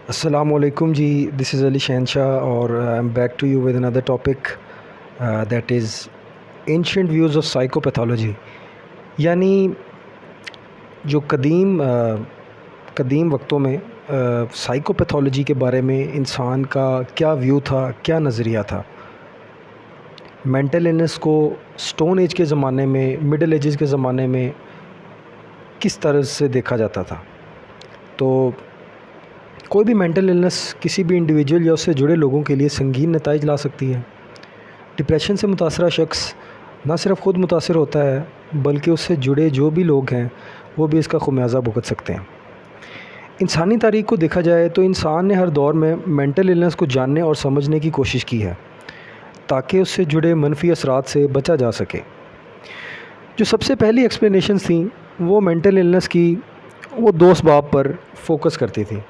السلام علیکم جی، دس از علی شہنشاہ اور I am back to you with another topic that is ancient views of psychopathology. یعنی جو قدیم وقتوں میں سائیکوپیتھولوجی کے بارے میں انسان کا کیا ویو تھا، کیا نظریہ تھا. مینٹل النس کو اسٹون ایج کے زمانے میں، مڈل ایجز کے زمانے میں کس طرح سے دیکھا جاتا تھا. تو کوئی بھی مینٹل النس کسی بھی انڈیویجول یا اس سے جڑے لوگوں کے لیے سنگین نتائج لا سکتی ہے. ڈپریشن سے متاثرہ شخص نہ صرف خود متاثر ہوتا ہے بلکہ اس سے جڑے جو بھی لوگ ہیں وہ بھی اس کا خمیازہ بھگت سکتے ہیں. انسانی تاریخ کو دیکھا جائے تو انسان نے ہر دور میں مینٹل النس کو جاننے اور سمجھنے کی کوشش کی ہے تاکہ اس سے جڑے منفی اثرات سے بچا جا سکے. جو سب سے پہلی ایکسپلینیشنز تھیں وہ مینٹل النس کی وہ دو اسباب پر فوکس کرتی تھیں: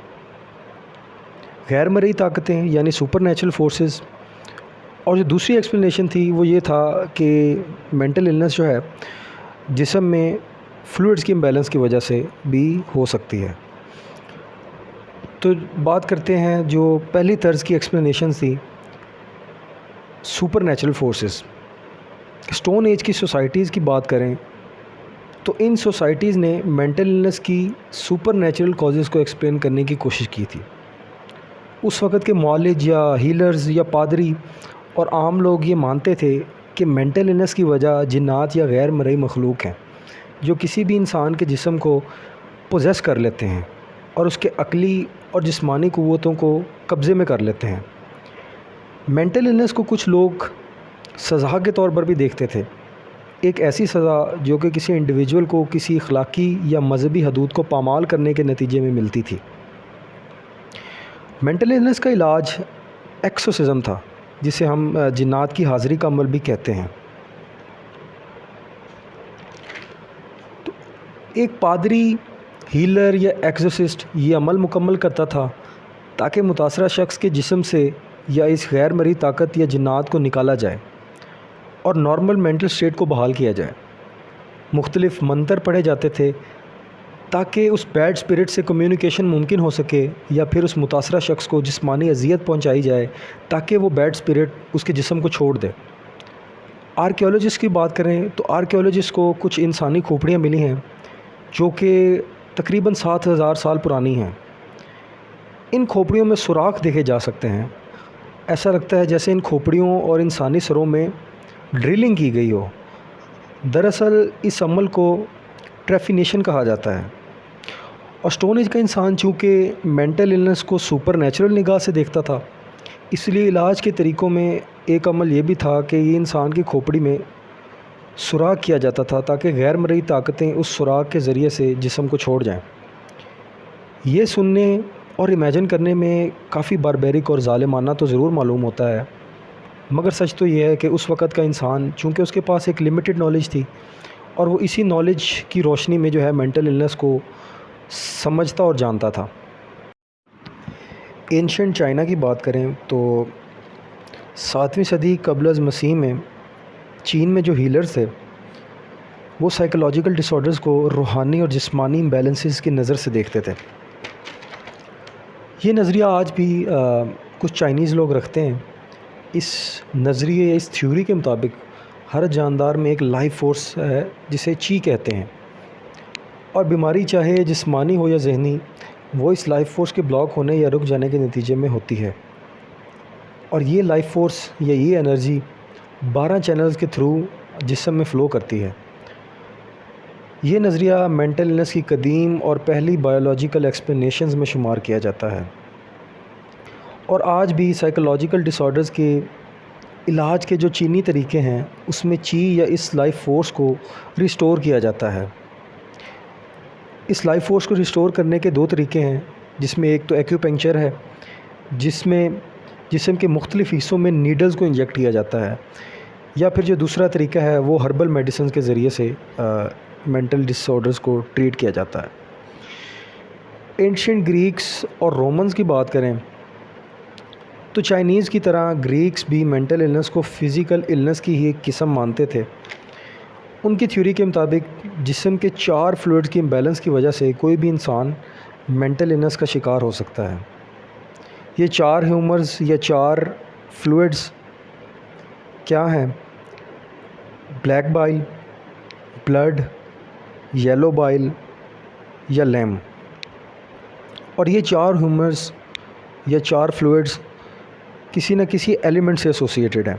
غیر مرئی طاقتیں یعنی سپر نیچرل فورسز، اور جو دوسری ایکسپلینیشن تھی وہ یہ تھا کہ مینٹل النس جو ہے جسم میں فلوئڈز کی امبیلنس کی وجہ سے بھی ہو سکتی ہے. تو بات کرتے ہیں جو پہلی طرز کی ایکسپلینیشن تھی supernatural forces. Stone age کی سوسائٹیز کی بات کریں تو ان سوسائٹیز نے مینٹل النس کی سپر نیچرل کازز کو ایکسپلین کرنے کی کوشش کی تھی. اس وقت کے معالج یا ہیلرز یا پادری اور عام لوگ یہ مانتے تھے کہ مینٹل النس کی وجہ جنات یا غیر مرئی مخلوق ہیں جو کسی بھی انسان کے جسم کو پوزیس کر لیتے ہیں اور اس کے عقلی اور جسمانی قوتوں کو قبضے میں کر لیتے ہیں. مینٹل النس کو کچھ لوگ سزا کے طور پر بھی دیکھتے تھے، ایک ایسی سزا جو کہ کسی انڈیویجول کو کسی اخلاقی یا مذہبی حدود کو پامال کرنے کے نتیجے میں ملتی تھی. مینٹل النس کا علاج ایکسورسزم تھا جسے ہم جنات کی حاضری کا عمل بھی کہتے ہیں. تو ایک پادری، ہیلر یا ایکسورسسٹ یہ عمل مکمل کرتا تھا تاکہ متاثرہ شخص کے جسم سے یا اس غیر مرئی طاقت یا جنات کو نکالا جائے اور نارمل مینٹل اسٹیٹ کو بحال کیا جائے. مختلف منتر پڑھے جاتے تھے تاکہ اس بیڈ اسپرٹ سے کمیونیکیشن ممکن ہو سکے یا پھر اس متاثرہ شخص کو جسمانی اذیت پہنچائی جائے تاکہ وہ بیڈ اسپرٹ اس کے جسم کو چھوڑ دے. آرکیولوجسٹ کی بات کریں تو آرکیولوجسٹ کو کچھ انسانی کھوپڑیاں ملی ہیں جو کہ تقریباً 7,000 سال پرانی ہیں. ان کھوپڑیوں میں سوراخ دیکھے جا سکتے ہیں. ایسا لگتا ہے جیسے ان کھوپڑیوں اور انسانی سروں میں ڈرلنگ کی گئی ہو. دراصل اس عمل کو ٹریفینیشن کہا جاتا ہے. اور اسٹون ایج کا انسان چونکہ مینٹل النس کو سپر نیچرل نگاہ سے دیکھتا تھا اس لیے علاج کے طریقوں میں ایک عمل یہ بھی تھا کہ یہ انسان کی کھوپڑی میں سوراخ کیا جاتا تھا تاکہ غیر مرئی طاقتیں اس سوراخ کے ذریعے سے جسم کو چھوڑ جائیں. یہ سننے اور امیجن کرنے میں کافی باربیرک اور ظالمانہ تو ضرور معلوم ہوتا ہے، مگر سچ تو یہ ہے کہ اس وقت کا انسان چونکہ اس کے پاس ایک لمیٹڈ نالج تھی اور وہ اسی نالج کی روشنی میں جو ہے مینٹل النس کو سمجھتا اور جانتا تھا. اینشنٹ چائنا کی بات کریں تو 7ویں صدی قبل از مسیح میں چین میں جو ہیلرز تھے وہ سائیکولوجیکل ڈس آرڈرز کو روحانی اور جسمانی امبیلنسز کی نظر سے دیکھتے تھے. یہ نظریہ آج بھی کچھ چائنیز لوگ رکھتے ہیں. اس نظریے، اس تھیوری کے مطابق ہر جاندار میں ایک لائف فورس ہے جسے چی کہتے ہیں، اور بیماری چاہے جسمانی ہو یا ذہنی وہ اس لائف فورس کے بلاک ہونے یا رک جانے کے نتیجے میں ہوتی ہے. اور یہ لائف فورس یا یہ انرجی 12 چینلز کے تھرو جسم میں فلو کرتی ہے. یہ نظریہ مینٹل النس کی قدیم اور پہلی بایولوجیکل ایکسپلینیشنز میں شمار کیا جاتا ہے، اور آج بھی سائیکولوجیکل ڈس آرڈرز کے علاج کے جو چینی طریقے ہیں اس میں چی یا اس لائف فورس کو ریسٹور کیا جاتا ہے. اس لائف فورس کو ریسٹور کرنے کے 2 طریقے ہیں، جس میں ایک تو ایکیوپنکچر ہے جس میں جسم کے مختلف حصوں میں نیڈلز کو انجیکٹ کیا جاتا ہے، یا پھر جو دوسرا طریقہ ہے وہ ہربل میڈیسنز کے ذریعے سے مینٹل ڈس آرڈرز کو ٹریٹ کیا جاتا ہے. اینشنٹ گریکس اور رومنز کی بات کریں تو چائنیز کی طرح گریکس بھی مینٹل النس کو فزیکل النس کی ہی ایک قسم مانتے تھے. ان کی تھیوری کے مطابق جسم کے 4 فلوئڈز کی امبیلنس کی وجہ سے کوئی بھی انسان مینٹل النس کا شکار ہو سکتا ہے. یہ 4 ہیومرز یا 4 فلوئڈز کیا ہیں؟ بلیک بائل، بلڈ، یلو بائل یا لیم. اور یہ 4 ہیومرز یا 4 فلوئڈز کسی نہ کسی ایلیمنٹ سے ایسوسیٹڈ ہیں.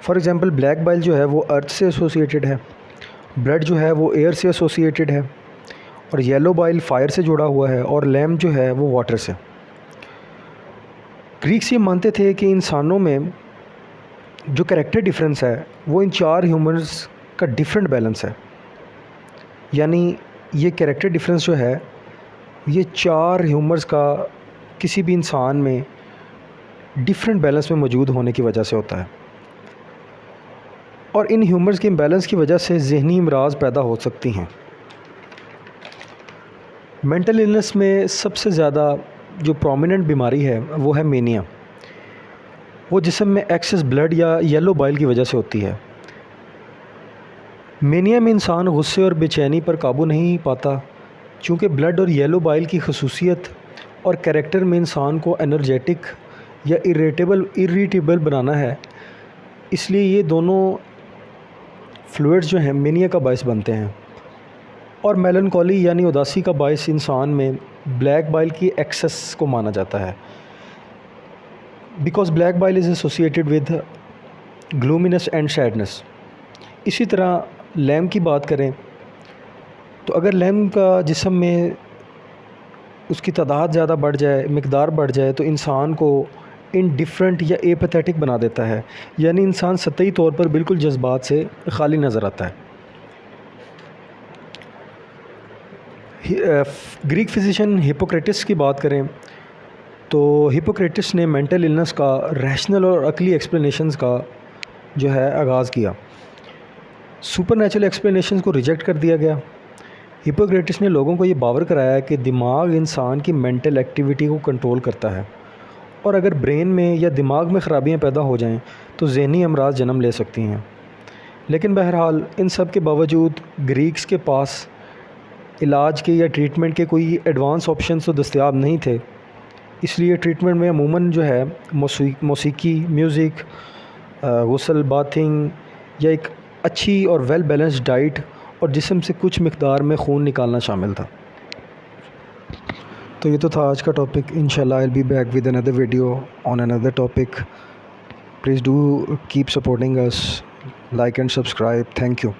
فار ایگزامپل بلیک بائل جو ہے وہ ارتھ سے ایسوسیٹڈ ہے، بلڈ جو ہے وہ ایئر سے ایسوسیٹڈ ہے، اور یلو بائل فائر سے جڑا ہوا ہے، اور لیم جو ہے وہ واٹر سے. گریکس یہ مانتے تھے کہ انسانوں میں جو کریکٹر ڈیفرنس ہے وہ ان 4 ہیومرز کا ڈیفرنٹ بیلنس ہے. یعنی یہ کریکٹر ڈیفرنس جو ہے یہ 4 ہیومرز کا کسی بھی انسان میں ڈیفرنٹ بیلنس میں موجود ہونے کی وجہ سے ہوتا ہے، اور ان ہیومرز کے امبیلنس کی وجہ سے ذہنی امراض پیدا ہو سکتی ہیں. مینٹل النس میں سب سے زیادہ جو پرومیننٹ بیماری ہے وہ ہے مینیا. وہ جسم میں ایکسس بلڈ یا یلو بائل کی وجہ سے ہوتی ہے. مینیا میں انسان غصے اور بے چینی پر قابو نہیں پاتا. چونکہ بلڈ اور یلو بائل کی خصوصیت اور کریکٹر میں انسان کو انرجیٹک یا اریٹیبل بنانا ہے، اس لیے یہ دونوں فلوئڈز جو ہیں مینیا کا باعث بنتے ہیں. اور میلنکولی یعنی اداسی کا باعث انسان میں بلیک بائل کی ایکسس کو مانا جاتا ہے، because black bile is associated with gloominess and sadness. اسی طرح لیم کی بات کریں تو اگر لیم کا جسم میں اس کی تعداد زیادہ بڑھ جائے، مقدار بڑھ جائے، تو انسان کو انڈیفرنٹ یا ایپیتھیٹک بنا دیتا ہے. یعنی انسان سطحی طور پر بالکل جذبات سے خالی نظر آتا ہے. گریک فزیشین ہپوکریٹس کی بات کریں تو ہپوکریٹس نے مینٹل النس کا ریشنل اور عقلی ایکسپلینیشنز کا جو ہے آغاز کیا. سپر نیچرل ایکسپلینیشنز کو ریجیکٹ کر دیا گیا. ہپوکریٹس نے لوگوں کو یہ باور کرایا کہ دماغ انسان کی مینٹل ایکٹیویٹی کو کنٹرول کرتا ہے، اور اگر برین میں یا دماغ میں خرابیاں پیدا ہو جائیں تو ذہنی امراض جنم لے سکتی ہیں. لیکن بہرحال ان سب کے باوجود گریکس کے پاس علاج کے یا ٹریٹمنٹ کے کوئی ایڈوانس آپشنز تو دستیاب نہیں تھے. اس لیے ٹریٹمنٹ میں عموماً جو ہے موسیقی، میوزک، غسل، باتھنگ یا ایک اچھی اور ویل بیلنسڈ ڈائٹ اور جسم سے کچھ مقدار میں خون نکالنا شامل تھا. تو یہ تو تھا آج کا ٹاپک. انشاءاللہ I'll be back with another video on another topic. Please do keep supporting us, like and subscribe. Thank you.